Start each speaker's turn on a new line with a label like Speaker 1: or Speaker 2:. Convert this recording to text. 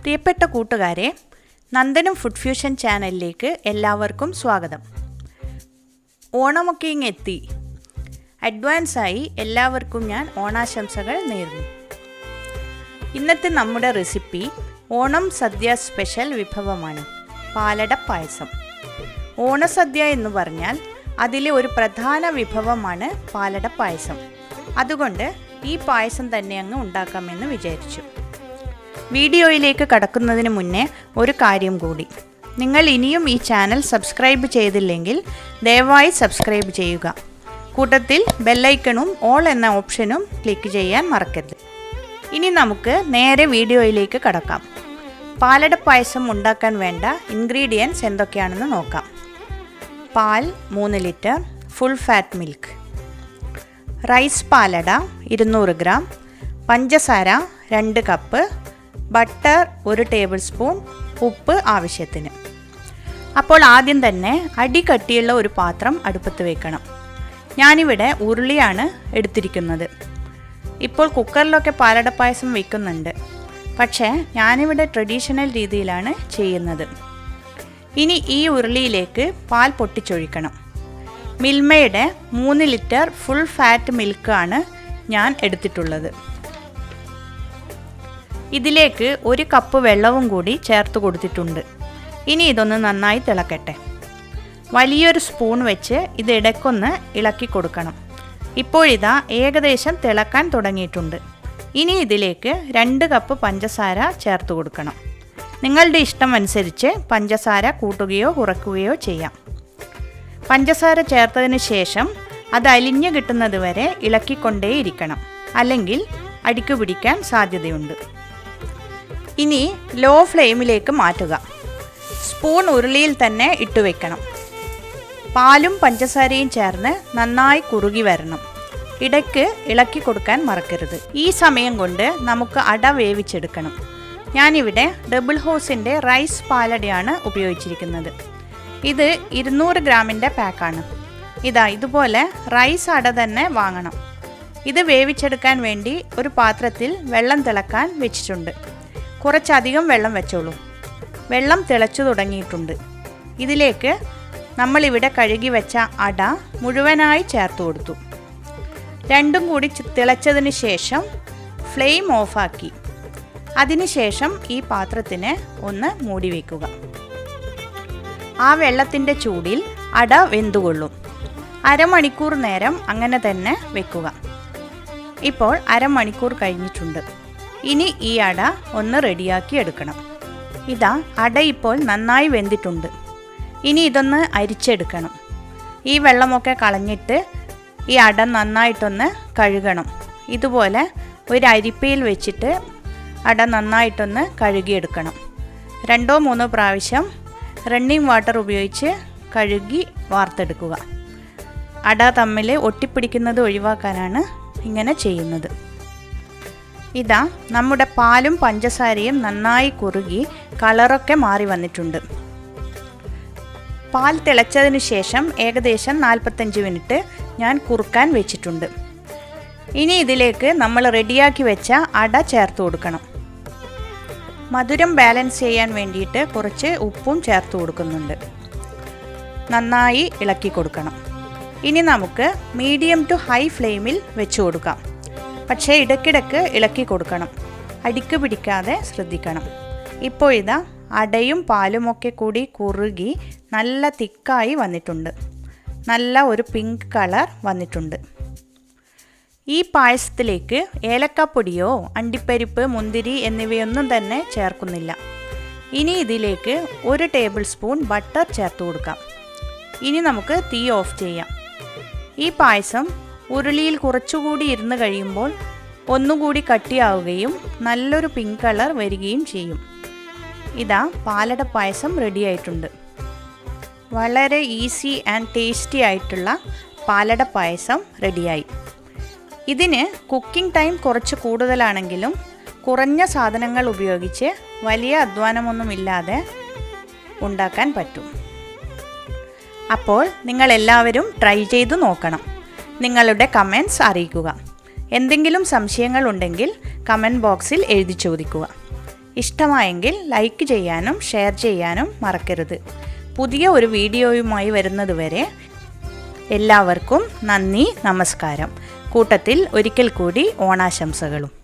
Speaker 1: പ്രിയപ്പെട്ട കൂട്ടുകാരെ, Nandanam food fusion ചാനലിലേക്ക് എല്ലാവർക്കും സ്വാഗതം. ഓണമൊക്കെ എത്തി. അഡ്വാൻസായി എല്ലാവർക്കും ഞാൻ ഓണാശംസകൾ നേരുന്നു. ഇന്നത്തെ നമ്മുടെ റെസിപ്പി ഓണം സദ്യ സ്പെഷ്യൽ വിഭവമാണ് പാലട പായസം. ഓണസദ്യ എന്ന് പറഞ്ഞാൽ അതിലെ ഒരു പ്രധാന വിഭവമാണ് പാലട പായസം. അതുകൊണ്ട് ഈ പായസം തന്നെ അങ്ങ് ഉണ്ടാക്കാമെന്ന് വിചാരിച്ചു. വീഡിയോയിലേക്ക് കടക്കുന്നതിന് മുന്നേ ഒരു കാര്യം കൂടി. നിങ്ങൾ ഇനിയും ഈ ചാനൽ സബ്സ്ക്രൈബ് ചെയ്തില്ലെങ്കിൽ ദയവായി സബ്സ്ക്രൈബ് ചെയ്യുക. കൂട്ടത്തിൽ ബെല്ലൈക്കണും ഓൾ എന്ന ഓപ്ഷനും ക്ലിക്ക് ചെയ്യാൻ മറക്കരുത്. ഇനി നമുക്ക് നേരെ വീഡിയോയിലേക്ക് കടക്കാം. പാലട പായസം ഉണ്ടാക്കാൻ വേണ്ട ഇൻഗ്രീഡിയൻസ് എന്തൊക്കെയാണെന്ന് നോക്കാം. പാൽ 3 litre, full fat milk, rice പാലട 200 ഗ്രാം, പഞ്ചസാര 2 കപ്പ്, ബട്ടർ 1 ടേബിൾ സ്പൂൺ, ഉപ്പ് ആവശ്യത്തിന്. അപ്പോൾ ആദ്യം തന്നെ അടികട്ടിയുള്ള ഒരു പാത്രം അടുപ്പത്ത് വെക്കണം. ഞാനിവിടെ ഉരുളിയാണ് എടുത്തിരിക്കുന്നത്. ഇപ്പോൾ കുക്കറിലൊക്കെ പാലട പായസം വയ്ക്കുന്നുണ്ട്, പക്ഷേ ഞാനിവിടെ ട്രഡീഷണൽ രീതിയിലാണ് ചെയ്യുന്നത്. ഇനി ഈ ഉരുളിയിലേക്ക് പാൽ പൊട്ടിച്ചൊഴിക്കണം. മിൽമയുടെ 3 ലിറ്റർ ഫുൾ ഫാറ്റ് മിൽക്കാണ് ഞാൻ എടുത്തിട്ടുള്ളത്. ഇതിലേക്ക് 1 കപ്പ് വെള്ളവും കൂടി ചേർത്ത് കൊടുത്തിട്ടുണ്ട്. ഇനി ഇതൊന്ന് നന്നായി തിളക്കട്ടെ. വലിയൊരു സ്പൂൺ വെച്ച് ഇത് ഇടയ്ക്കൊന്ന് ഇളക്കി കൊടുക്കണം. ഇപ്പോഴിതാ ഏകദേശം തിളക്കാൻ തുടങ്ങിയിട്ടുണ്ട്. ഇനി ഇതിലേക്ക് 2 കപ്പ് പഞ്ചസാര ചേർത്ത് കൊടുക്കണം. നിങ്ങളുടെ ഇഷ്ടം അനുസരിച്ച് പഞ്ചസാര കൂട്ടുകയോ കുറയ്ക്കുകയോ ചെയ്യാം. പഞ്ചസാര ചേർത്തതിന് ശേഷം അത് അലിഞ്ഞു കിട്ടുന്നത് വരെ ഇളക്കിക്കൊണ്ടേയിരിക്കണം, അല്ലെങ്കിൽ അടിക്ക് പിടിക്കാൻ സാധ്യതയുണ്ട്. ഇനി ലോ ഫ്ലെയിമിലേക്ക് മാറ്റുക. സ്പൂൺ ഉരുളിയിൽ തന്നെ ഇട്ട് വെക്കണം. പാലും പഞ്ചസാരയും ചേർന്ന് നന്നായി കുറുകി വരണം. ഇടയ്ക്ക് ഇളക്കി കൊടുക്കാൻ മറക്കരുത്. ഈ സമയം കൊണ്ട് നമുക്ക് അട വേവിച്ചെടുക്കണം. ഞാനിവിടെ ഡബിൾ ഹൗസിൻ്റെ റൈസ് പാലടയാണ് ഉപയോഗിച്ചിരിക്കുന്നത്. ഇത് 200 ഗ്രാമിൻ്റെ പാക്കാണ്. ഇതുപോലെ റൈസ് അട തന്നെ വാങ്ങണം. ഇത് വേവിച്ചെടുക്കാൻ വേണ്ടി ഒരു പാത്രത്തിൽ വെള്ളം തിളക്കാൻ വെച്ചിട്ടുണ്ട്. കുറച്ചധികം വെള്ളം വെച്ചോളൂ. വെള്ളം തിളച്ചു തുടങ്ങിയിട്ടുണ്ട്. ഇതിലേക്ക് നമ്മളിവിടെ കഴുകി വെച്ച അട മുഴുവനായി ചേർത്ത് കൊടുത്തു. രണ്ടും കൂടി തിളച്ചതിന് ശേഷം ഫ്ലെയിം ഓഫാക്കി അതിനുശേഷം ഈ പാത്രത്തിന് ഒന്ന് മൂടി വയ്ക്കുക. ആ വെള്ളത്തിൻ്റെ ചൂടിൽ അട വെന്തുകൊള്ളും. അരമണിക്കൂർ നേരം അങ്ങനെ തന്നെ വെക്കുക. ഇപ്പോൾ അരമണിക്കൂർ കഴിഞ്ഞിട്ടുണ്ട്. ഇനി ഈ അട ഒന്ന് റെഡിയാക്കി എടുക്കണം. അട ഇപ്പോൾ നന്നായി വെന്തിട്ടുണ്ട്. ഇനി ഇതൊന്ന് അരിച്ചെടുക്കണം. ഈ വെള്ളമൊക്കെ കളഞ്ഞിട്ട് ഈ അട നന്നായിട്ടൊന്ന് കഴുകണം. ഇതുപോലെ ഒരു അരിപ്പയിൽ വെച്ചിട്ട് അട നന്നായിട്ടൊന്ന് കഴുകിയെടുക്കണം. 2-3 പ്രാവശ്യം റണ്ണിങ് വാട്ടർ ഉപയോഗിച്ച് കഴുകി വാർത്തെടുക്കുക. അട തമ്മിൽ ഒട്ടിപ്പിടിക്കുന്നത് ഒഴിവാക്കാനാണ് ഇങ്ങനെ ചെയ്യുന്നത്. നമ്മുടെ പാലും പഞ്ചസാരയും നന്നായി കുറുകി കളറൊക്കെ മാറി വന്നിട്ടുണ്ട്. പാൽ തിളച്ചതിന് ശേഷം ഏകദേശം 45 മിനിറ്റ് ഞാൻ കുറുക്കാൻ വെച്ചിട്ടുണ്ട്. ഇനി ഇതിലേക്ക് നമ്മൾ റെഡിയാക്കി വെച്ച അട ചേർത്ത് കൊടുക്കണം. മധുരം ബാലൻസ് ചെയ്യാൻ വേണ്ടിയിട്ട് കുറച്ച് ഉപ്പും ചേർത്ത് കൊടുക്കുന്നുണ്ട്. നന്നായി ഇളക്കി കൊടുക്കണം. ഇനി നമുക്ക് മീഡിയം ടു ഹൈ ഫ്ലെയിമിൽ വെച്ച് കൊടുക്കാം. പക്ഷേ ഇടയ്ക്കിടയ്ക്ക് ഇളക്കി കൊടുക്കണം. അടിക്ക് പിടിക്കാതെ ശ്രദ്ധിക്കണം. ഇപ്പോൾ അടയും പാലുമൊക്കെ കൂടി കുറുകി നല്ല തിക്കായി വന്നിട്ടുണ്ട്. നല്ല ഒരു പിങ്ക് കളർ വന്നിട്ടുണ്ട്. ഈ പായസത്തിലേക്ക് ഏലക്കാപ്പൊടിയോ അണ്ടിപ്പരിപ്പ്, മുന്തിരി എന്നിവയൊന്നും തന്നെ ചേർക്കുന്നില്ല. ഇനി ഇതിലേക്ക് 1 ടേബിൾ സ്പൂൺ ബട്ടർ ചേർത്ത് കൊടുക്കാം. ഇനി നമുക്ക് തീ ഓഫ് ചെയ്യാം. ഈ പായസം ഉരുളിയിൽ കുറച്ചുകൂടി ഇരുന്ന് കഴിയുമ്പോൾ ഒന്നുകൂടി കട്ടിയാവുകയും നല്ലൊരു പിങ്ക് കളർ വരികയും ചെയ്യും. പാലട പായസം റെഡി ആയിട്ടുണ്ട്. വളരെ ഈസി ആൻഡ് ടേസ്റ്റി ആയിട്ടുള്ള പാലട പായസം റെഡിയായി. ഇതിന് കുക്കിംഗ് ടൈം കുറച്ച് കൂടുതലാണെങ്കിലും കുറഞ്ഞ സാധനങ്ങൾ ഉപയോഗിച്ച് വലിയ അധ്വാനമൊന്നുമില്ലാതെ ഉണ്ടാക്കാൻ പറ്റും. അപ്പോൾ നിങ്ങളെല്ലാവരും ട്രൈ ചെയ്ത് നോക്കണം. നിങ്ങളുടെ കമൻറ്റ്സ് അറിയിക്കുക. എന്തെങ്കിലും സംശയങ്ങൾ ഉണ്ടെങ്കിൽ കമൻറ്റ് ബോക്സിൽ എഴുതി ചോദിക്കുക. ഇഷ്ടമായെങ്കിൽ ലൈക്ക് ചെയ്യാനും ഷെയർ ചെയ്യാനും മറക്കരുത്. പുതിയ ഒരു വീഡിയോയുമായി വരുന്നതുവരെ എല്ലാവർക്കും നന്ദി, നമസ്കാരം. കൂട്ടത്തിൽ ഒരിക്കൽ കൂടി ഓണാശംസകളും.